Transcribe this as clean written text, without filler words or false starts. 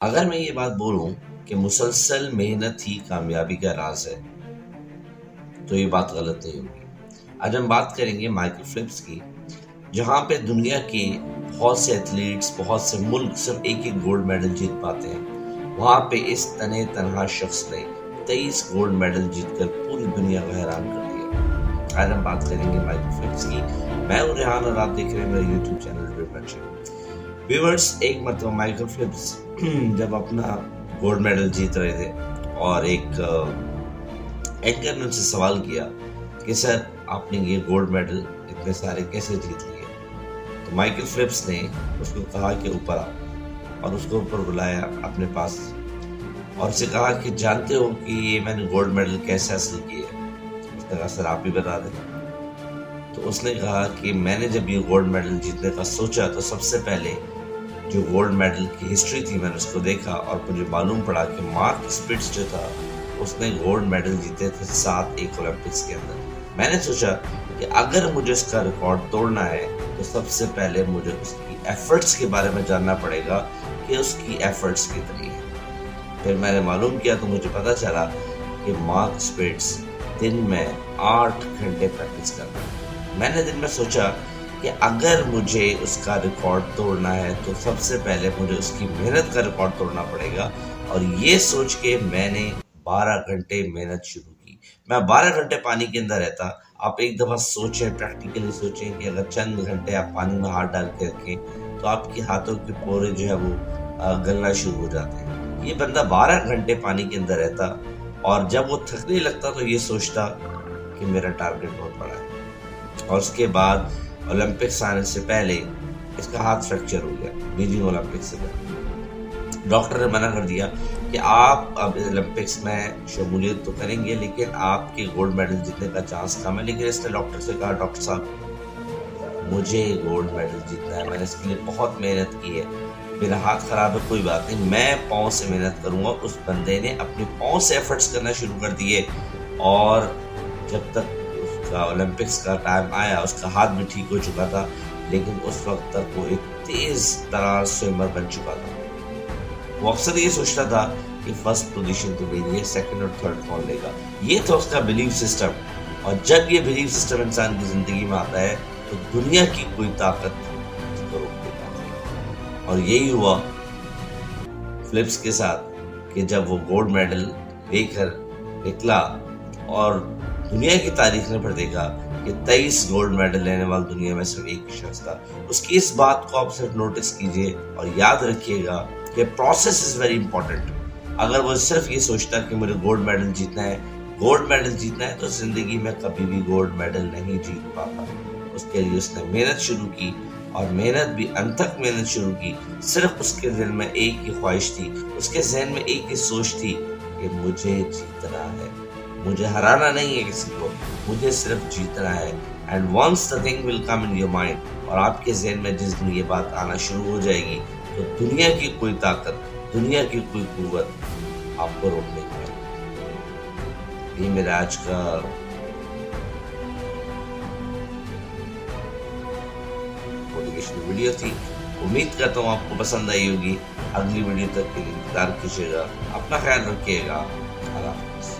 अगर मैं ये बात बोलूं कि मुसलसल मेहनत ही कामयाबी का राज है, तो ये बात गलत नहीं होगी। आज हम बात करेंगे माइकल फेल्प्स की, जहां पे दुनिया के बहुत से एथलीट्स, बहुत से मुल्क सिर्फ एक ही गोल्ड मेडल जीत पाते हैं, वहां पे इस तने तनहा शख्स ने 23 गोल्ड मेडल जीतकर पूरी दुनिया को हैरान कर दिया। आज हम बात करेंगे माइकल फेल्प्स की। मैं हूं रेहान और आप देख रहे हैं मेरा YouTube channel dream match. Viewers, एक मतलब माइकल फेल्प्स जब अपना गोल्ड मेडल जीत रहे थे और एक एंकर ने उनसे सवाल किया कि सर, आपने ये गोल्ड मेडल इतने सारे कैसे जीत लिए? तो माइकल फेल्प्स ने उसको कहा कि ऊपर आओ, और उसको ऊपर बुलाया अपने पास और उसे कहा कि जानते हो कि ये मैंने गोल्ड मेडल कैसे हासिल किया है? उसने कहा सर, आप ही बता दें। तो उसने कहा कि मैंने जब ये गोल्ड मेडल जीतने का सोचा तो सबसे पहले जो गोल्ड मेडल की हिस्ट्री थी मैंने उसको देखा और मुझे मालूम पड़ा कि मार्क स्पिट्ज जो था उसने गोल्ड मेडल जीते थे 7 एक ओलंपिक्स के अंदर। मैंने सोचा कि अगर मुझे उसका रिकॉर्ड तोड़ना है तो सबसे पहले मुझे उसकी एफर्ट्स के बारे में जानना पड़ेगा कि उसकी एफर्ट्स कितनी है। फिर मैंने मालूम किया तो मुझे पता चला कि मार्क स्पिट्ज दिन में 8 घंटे प्रैक्टिस करता है। मैंने दिन में सोचा कि अगर मुझे उसका रिकॉर्ड तोड़ना है तो सबसे पहले मुझे उसकी मेहनत का रिकॉर्ड तोड़ना पड़ेगा, और ये सोच के मैंने 12 घंटे मेहनत शुरू की। मैं 12 घंटे पानी के अंदर रहता। आप एक दफा सोचें, प्रैक्टिकली सोचें कि अगर चंद घंटे आप पानी में हाथ डाल के रखें तो आपके हाथों के पोरे जो है वो गलना शुरू हो जाते हैं। ये बंदा 12 घंटे पानी के अंदर रहता और जब वो थकने लगता तो ये सोचता कि मेरा टारगेट बहुत बड़ा है। और उसके बाद ओलंपिक्स आने से पहले इसका हाथ फ्रैक्चर हो गया। बीजिंग ओलंपिक्स से पहले डॉक्टर ने मना कर दिया कि आप अब ओलंपिक्स में शमूलियत तो करेंगे लेकिन आपके गोल्ड मेडल जीतने का चांस कम है। लेकिन इसने डॉक्टर से कहा, डॉक्टर साहब, मुझे गोल्ड मेडल जीतना है, मैंने इसके लिए बहुत मेहनत की है, मेरा हाथ खराब है, कोई बात नहीं, मैं पाँव से मेहनत करूंगा। उस बंदे ने अपने पाँव से एफर्ट्स करना शुरू कर दिए और जब तक उसका ओलंपिक्स का टाइम आया उसका हाथ भी ठीक हो चुका था, लेकिन उस वक्त तक वो एक तेज तरार स्विमर बन चुका था। वो अक्सर ये सोचता था कि फर्स्ट पोजीशन तो मेरी है, सेकंड और थर्ड कौन लेगा। ये था उसका बिलीफ सिस्टम। और जब ये बिलीफ सिस्टम इंसान की जिंदगी में आता है तो दुनिया की कोई ताकत उसको रोक नहीं पाती। और यही हुआ फेल्प्स के साथ कि जब वो गोल्ड मेडल लेकर निकला और दुनिया की तारीख ने फिर देखा कि 23 गोल्ड मेडल लेने वाला दुनिया में सिर्फ एक ही शख्स था। उसकी इस बात को आप सिर्फ नोटिस कीजिए और याद रखिएगा कि प्रोसेस इज वेरी इंपॉर्टेंट। अगर वो सिर्फ ये सोचता कि मुझे गोल्ड मेडल जीतना है तो जिंदगी में कभी भी गोल्ड मेडल नहीं जीत पाता। उसके लिए उसने मेहनत शुरू की और मेहनत भी अनथक मेहनत शुरू की। सिर्फ उसके दिल में एक ही ख्वाहिश थी, उसके जहन में एक ही सोच थी कि मुझे जीतना है, मुझे हराना नहीं है किसी को, मुझे सिर्फ जीतना है। And once the thing will come in your mind, और आपके जहन में जिस दिन ये बात आना शुरू हो जाएगी तो दुनिया की कोई ताकत, दुनिया की कोई कुव्वत आपको रोक नहीं पाएगी। ये मेरा आज का मोटिवेशनल वीडियो थी। उम्मीद करता हूँ आपको पसंद आई होगी। अगली वीडियो तक के लिए इंतजार कीजिएगा। अपना ख्याल रखिएगा। अल्लाह हाफ़िज़।